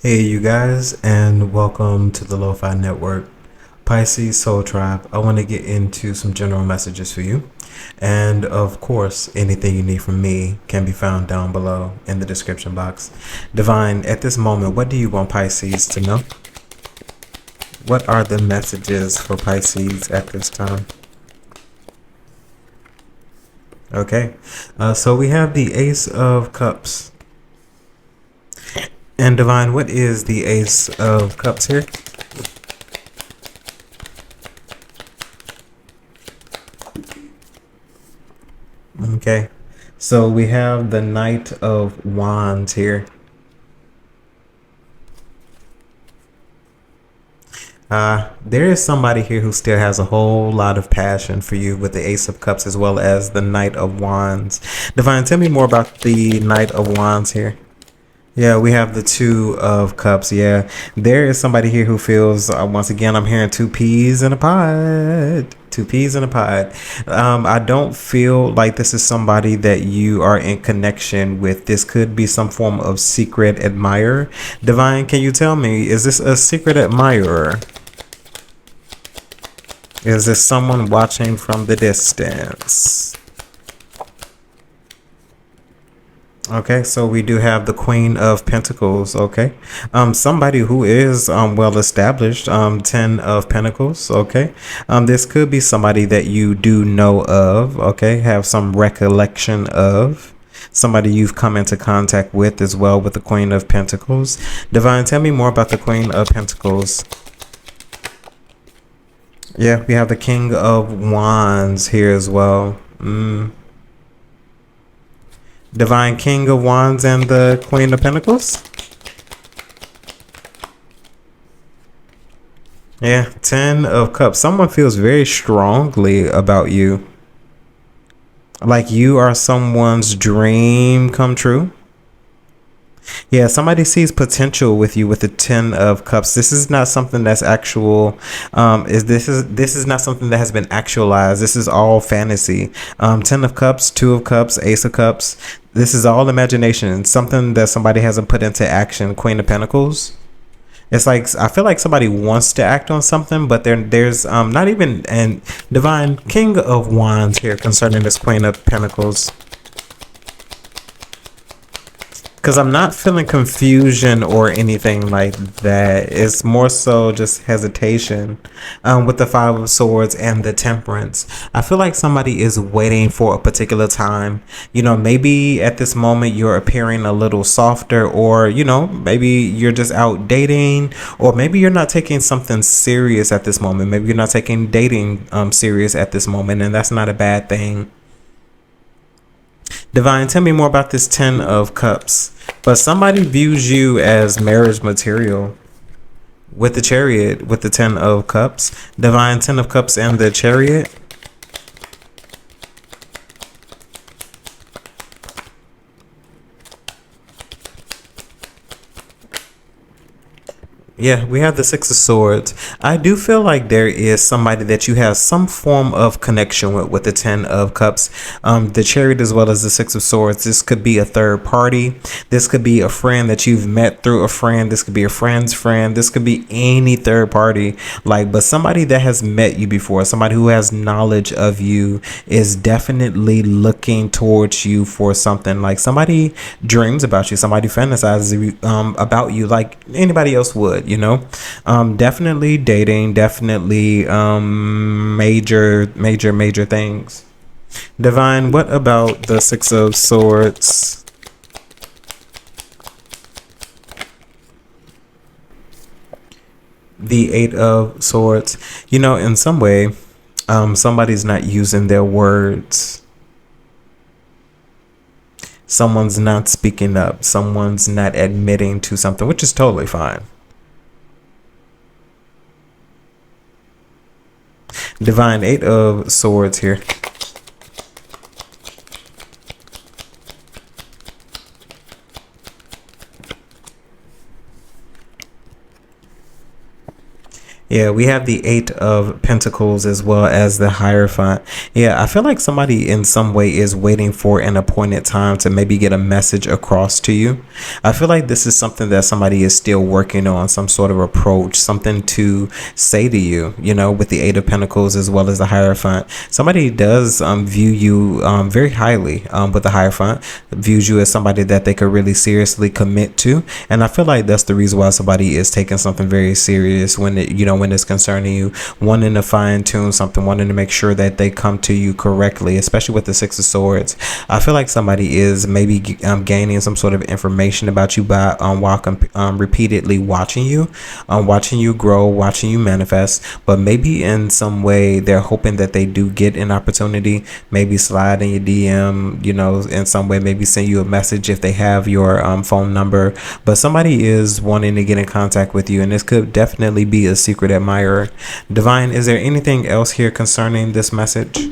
Hey, you guys, and welcome to the Lofi Network, Pisces Soul Tribe. I want to get into some general messages for you. And of course, anything you need from me can be found down below in the description box. Divine, at this moment, what do you want Pisces to know? What are the messages for Pisces at this time? Okay, so we have the Ace of Cups. And Divine, what is the Ace of Cups here? Okay, so we have the Knight of Wands here. There is somebody here who still has a whole lot of passion for you with the Ace of Cups as well as the Knight of Wands. Divine, tell me more about the Knight of Wands here. Yeah, we have the Two of Cups. Yeah, there is somebody here who feels, once again, I'm hearing two peas in a pod. Two peas in a pod. I don't feel like this is somebody that you are in connection with. This could be some form of secret admirer. Divine, can you tell me, is this a secret admirer? Is this someone watching from the distance? Okay, so we do have the Queen of Pentacles. Okay, somebody who is well established. 10 of Pentacles. Okay, this could be somebody that you do know of. Okay, have some recollection of. Somebody you've come into contact with as well with the Queen of Pentacles. Divine, tell me more about the Queen of Pentacles. Yeah, we have the King of Wands here as well. Divine, King of Wands and the Queen of Pentacles. Yeah, 10 of Cups. Someone feels very strongly about you. Like you are someone's dream come true. Yeah, somebody sees potential with you with the 10 of Cups. This is not something that's actual. This is not something that has been actualized. This is all fantasy. 10 of Cups, 2 of Cups, Ace of Cups. This is all imagination. Something that somebody hasn't put into action. Queen of Pentacles. It's like I feel like somebody wants to act on something, but there's not even and Divine, King of Wands here concerning this Queen of Pentacles. Because I'm not feeling confusion or anything like that. It's more so just hesitation with the Five of Swords and the Temperance. I feel like somebody is waiting for a particular time. You know, maybe at this moment you're appearing a little softer, or, you know, maybe you're just out dating, or maybe you're not taking something serious at this moment. Maybe you're not taking dating serious at this moment, and that's not a bad thing. Divine, tell me more about this 10 of Cups. But somebody views you as marriage material with the Chariot, with the 10 of Cups. Divine, 10 of Cups and the Chariot. Yeah, we have the Six of Swords. I do feel like there is somebody that you have some form of connection with the 10 of Cups, the Chariot as well as the Six of Swords. This could be a third party. This could be a friend that you've met through a friend. This could be a friend's friend. This could be any third party. But somebody that has met you before, somebody who has knowledge of you, is definitely looking towards you for something. Like somebody dreams about you. Somebody fantasizes about you like anybody else would. Definitely dating, definitely major things. Divine, what about the Six of Swords? The Eight of Swords. In some way, somebody's not using their words. Someone's not speaking up. Someone's not admitting to something, which is totally fine. Divine, Eight of Swords here. Yeah, we have the Eight of Pentacles as well as the Hierophant. Yeah, I feel like somebody in some way is waiting for an appointed time to maybe get a message across to you. I feel like this is something that somebody is still working on, some sort of approach, something to say to you, with the Eight of Pentacles as well as the Hierophant. Somebody does view you very highly with the Hierophant, views you as somebody that they could really seriously commit to. And I feel like that's the reason why somebody is taking something very serious when when it's concerning you, wanting to fine tune something, wanting to make sure that they come to you correctly, especially with the Six of Swords. I feel like somebody is maybe gaining some sort of information about you by while repeatedly watching you grow, watching you manifest. But maybe in some way they're hoping that they do get an opportunity, maybe slide in your DM, in some way, maybe send you a message if they have your phone number. But somebody is wanting to get in contact with you, and this could definitely be a secret admirer. Divine, is there anything else here concerning this message?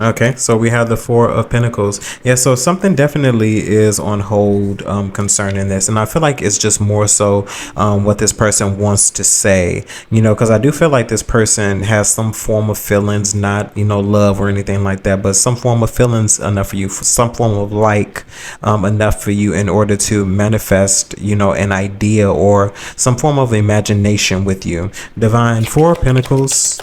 Okay, so we have the Four of Pentacles. Yeah, so something definitely is on hold concerning this. And I feel like it's just more so what this person wants to say, because I do feel like this person has some form of feelings, not, love or anything like that, but some form of feelings enough for you, for some form of enough for you in order to manifest, an idea or some form of imagination with you. Divine, Four of Pentacles.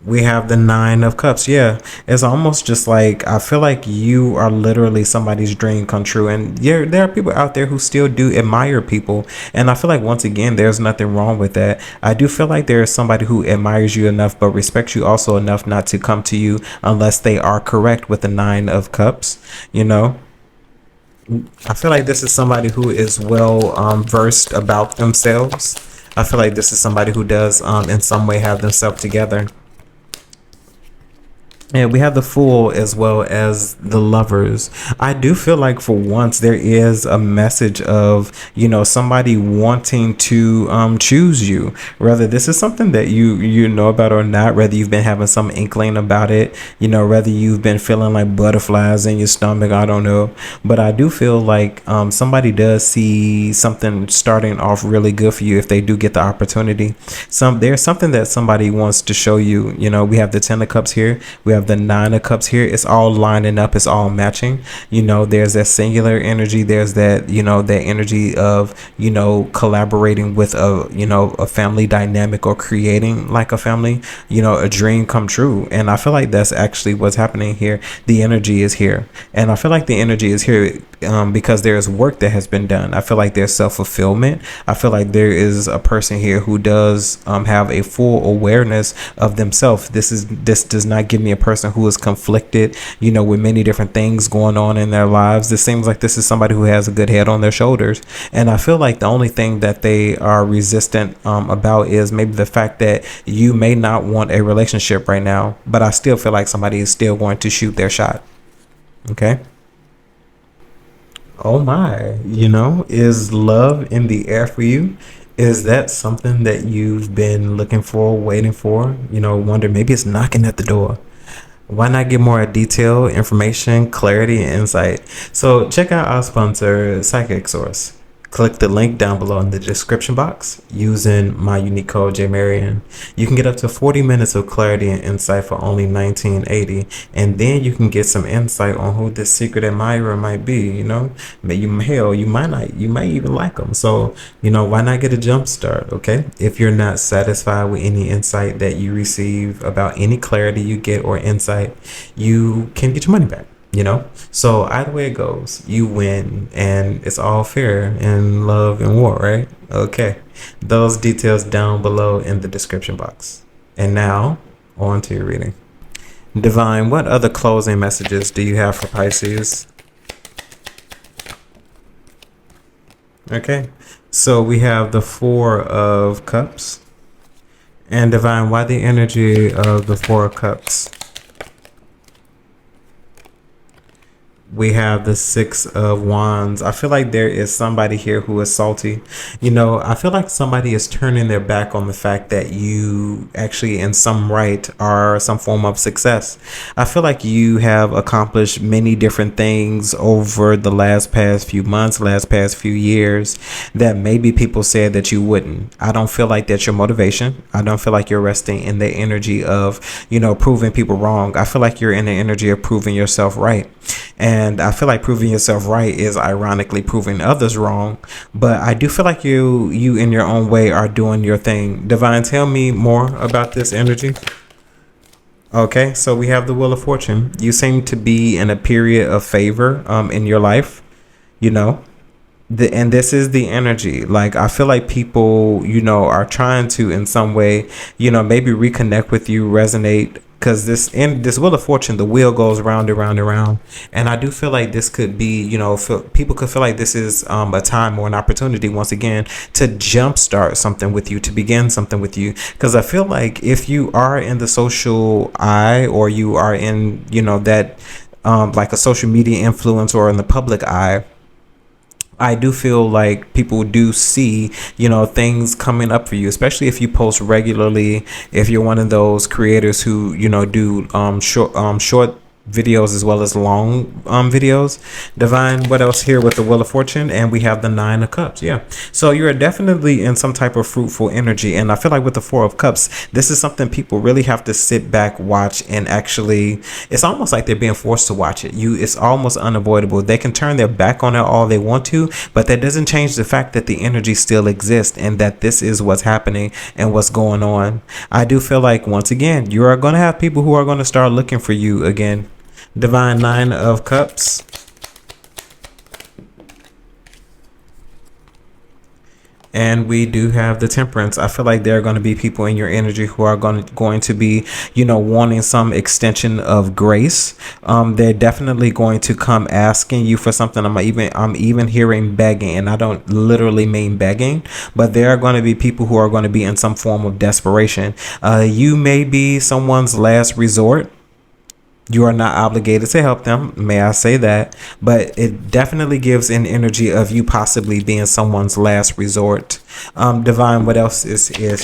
We have the Nine of Cups. Yeah, it's almost just like I feel like you are literally somebody's dream come true. And yeah, there are people out there who still do admire people. And I feel like, once again, there's nothing wrong with that. I do feel like there is somebody who admires you enough but respects you also enough not to come to you unless they are correct with the Nine of Cups. I feel like this is somebody who is well versed about themselves. I feel like this is somebody who does in some way have themselves together. And we have the Fool as well as the Lovers. I do feel like for once there is a message of, somebody wanting to choose you. Whether this is something that you know about or not, whether you've been having some inkling about it, whether you've been feeling like butterflies in your stomach, I don't know. But I do feel like somebody does see something starting off really good for you if they do get the opportunity. There's something that somebody wants to show you. We have the Ten of Cups here. We have the Nine of Cups here. It's all lining up, it's all matching. There's that singular energy, there's that that energy of collaborating with a family dynamic or creating like a family, a dream come true. And I feel like that's actually what's happening here. The energy is here, and I feel like the energy is here because there's work that has been done. I feel like there's self-fulfillment. I feel like there is a person here who does have a full awareness of themselves. This does not give me a person who is conflicted, with many different things going on in their lives. This seems like this is somebody who has a good head on their shoulders. And I feel like the only thing that they are resistant about is maybe the fact that you may not want a relationship right now, but I still feel like somebody is still going to shoot their shot. Okay. Oh my, is love in the air for you? Is that something that you've been looking for, waiting for? Wonder maybe it's knocking at the door. Why not get more detailed information, clarity, and insight? So check out our sponsor, Psychic Source. Click the link down below in the description box using my unique code JMarian. You can get up to 40 minutes of clarity and insight for only $19.80, and then you can get some insight on who this secret admirer might be. You might even like them. So why not get a jump start? Okay, if you're not satisfied with any insight that you receive about any clarity you get or insight, you can get your money back. So either way it goes, you win, and it's all fair in love and war, right? Okay, those details down below in the description box. And now on to your reading. Divine, what other closing messages do you have for Pisces? Okay, so we have the Four of Cups. And Divine, why the energy of the Four of Cups? We have the Six of Wands. I feel like there is somebody here who is salty. I feel like somebody is turning their back on the fact that you actually, in some right, are some form of success. I feel like you have accomplished many different things over the last past few months, last past few years that maybe people said that you wouldn't. I don't feel like that's your motivation. I don't feel like you're resting in the energy of, proving people wrong. I feel like you're in the energy of proving yourself right. And I feel like proving yourself right is ironically proving others wrong. But I do feel like you in your own way are doing your thing. Divine, tell me more about this energy. Okay, so we have the Wheel of Fortune. You seem to be in a period of favor in your life, you know. And this is the energy. Like, I feel like people, are trying to in some way, maybe reconnect with you, resonate, because this Wheel of Fortune, the wheel goes round and round and round. And I do feel like this could be, people could feel like this is a time or an opportunity once again to jumpstart something with you, to begin something with you. Because I feel like if you are in the social eye, or you are in, that like a social media influence, or in the public eye, I do feel like people do see, things coming up for you, especially if you post regularly, if you're one of those creators who, do short videos as well as long videos. Divine, what else here with the Wheel of Fortune? And we have the Nine of Cups. Yeah, so you're definitely in some type of fruitful energy, and I feel like with the Four of Cups, this is something people really have to sit back, watch, and actually, it's almost like they're being forced to watch it. It's almost unavoidable. They can turn their back on it all they want to, but that doesn't change the fact that the energy still exists, and that this is what's happening and what's going on. I do feel like, once again, you are going to have people who are going to start looking for you again. Divine, Nine of Cups. And we do have the Temperance. I feel like there are going to be people in your energy who are going to be, wanting some extension of grace. They're definitely going to come asking you for something. I'm even hearing begging, and I don't literally mean begging, but there are going to be people who are going to be in some form of desperation. You may be someone's last resort. You are not obligated to help them, may I say that, but it definitely gives an energy of you possibly being someone's last resort. Divine, what else is here?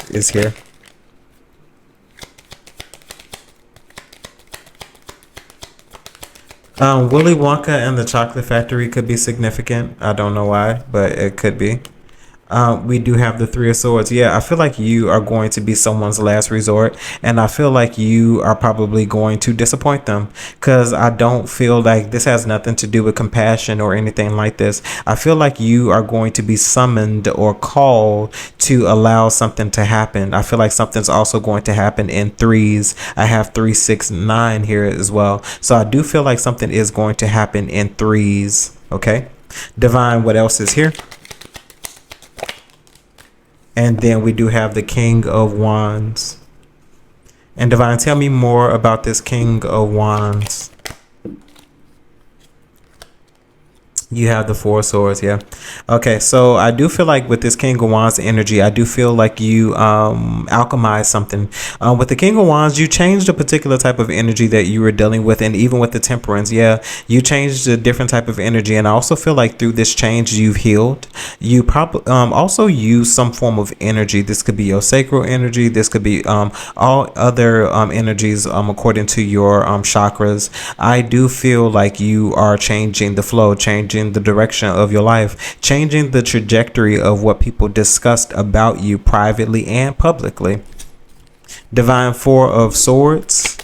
Willy Wonka and the Chocolate Factory could be significant. I don't know why, but it could be. We do have the Three of Swords. Yeah, I feel like you are going to be someone's last resort, and I feel like you are probably going to disappoint them, because I don't feel like this has nothing to do with compassion or anything like this. I feel like you are going to be summoned or called to allow something to happen. I feel like something's also going to happen in threes. I have 3, 6, 9 here as well. So I do feel like something is going to happen in threes. Okay. Divine, what else is here? And then we do have the King of Wands. And Divine, tell me more about this King of Wands. You have the Four of Swords, yeah. Okay, so I do feel like with this King of Wands energy, I do feel like you alchemize something. With the King of Wands, you changed a particular type of energy that you were dealing with, and even with the Temperance, yeah, you changed a different type of energy. And I also feel like through this change, you've healed. You probably also use some form of energy. This could be your sacral energy. This could be all other energies according to your chakras. I do feel like you are changing the flow, changing the direction of your life, changing the trajectory of what people discussed about you privately and publicly. Divine, Four of Swords.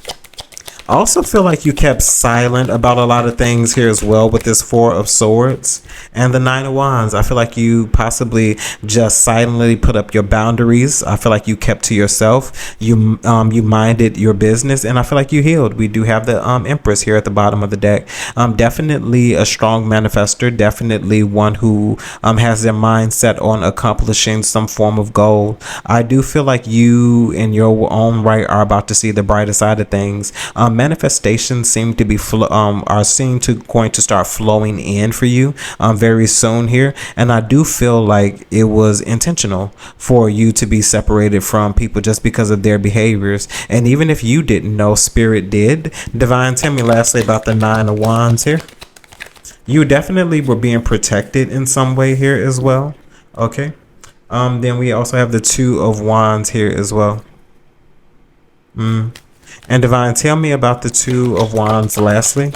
I also feel like you kept silent about a lot of things here as well with this Four of Swords and the Nine of Wands. I feel like you possibly just silently put up your boundaries. I feel like you kept to yourself. You minded your business, and I feel like you healed. We do have the Empress here at the bottom of the deck. Definitely a strong manifester. Definitely one who has their mind set on accomplishing some form of goal. I do feel like you in your own right are about to see the brighter side of things. Manifestations seem to be going to start flowing in for you very soon here, and I do feel like it was intentional for you to be separated from people just because of their behaviors. And even if you didn't know, Spirit did. Divine, tell me lastly about the Nine of Wands here. You definitely were being protected in some way here as well. Okay. Then we also have the Two of Wands here as well. And Divine, tell me about the Two of Wands lastly.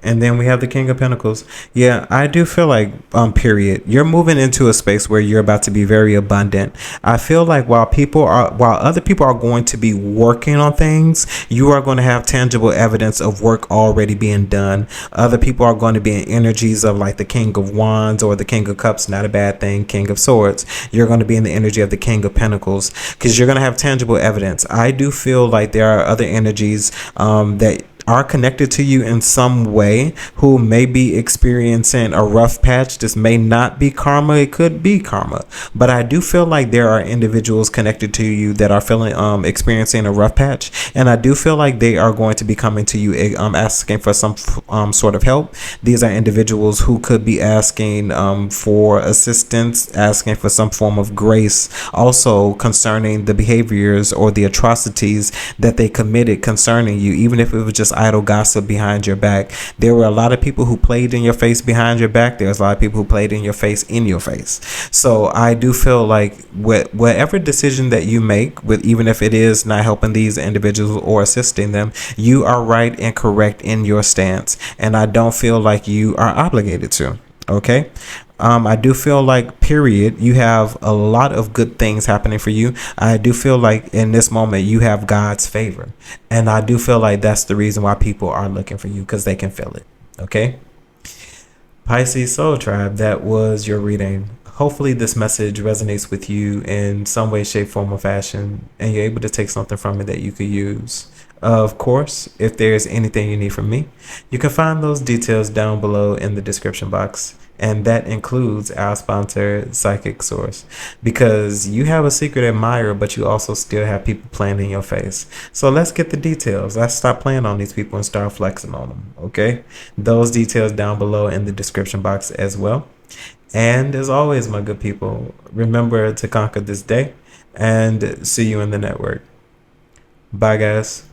And then we have the King of Pentacles. Yeah, I do feel like, period, you're moving into a space where you're about to be very abundant. I feel like while other people are going to be working on things, you are going to have tangible evidence of work already being done. Other people are going to be in energies of like the King of Wands or the King of Cups, not a bad thing, King of Swords. You're going to be in the energy of the King of Pentacles because you're going to have tangible evidence. I do feel like there are other energies that are connected to you in some way who may be experiencing a rough patch. This may not be karma, it could be karma, but I do feel like there are individuals connected to you that are feeling experiencing a rough patch, and I do feel like they are going to be coming to you asking for some sort of help. These are individuals who could be asking for assistance, asking for some form of grace, also concerning the behaviors or the atrocities that they committed concerning you, even if it was just idle gossip behind your back. There were a lot of people who played in your face behind your back. There's a lot of people who played in your face in your face. So I do feel like whatever decision that you make, with even if it is not helping these individuals or assisting them, you are right and correct in your stance, and I don't feel like you are obligated to. Okay. I do feel like, period, you have a lot of good things happening for you. I do feel like in this moment you have God's favor. And I do feel like that's the reason why people are looking for you, because they can feel it. Okay. Pisces Soul Tribe, that was your reading. Hopefully this message resonates with you in some way, shape, form, or fashion, and you're able to take something from it that you could use. Of course, if there's anything you need from me, you can find those details down below in the description box. And that includes our sponsor, Psychic Source, because you have a secret admirer, but you also still have people playing in your face. So let's get the details. Let's stop playing on these people and start flexing on them. Okay. Those details down below in the description box as well. And as always, my good people, remember to conquer this day, and see you in the network. Bye, guys.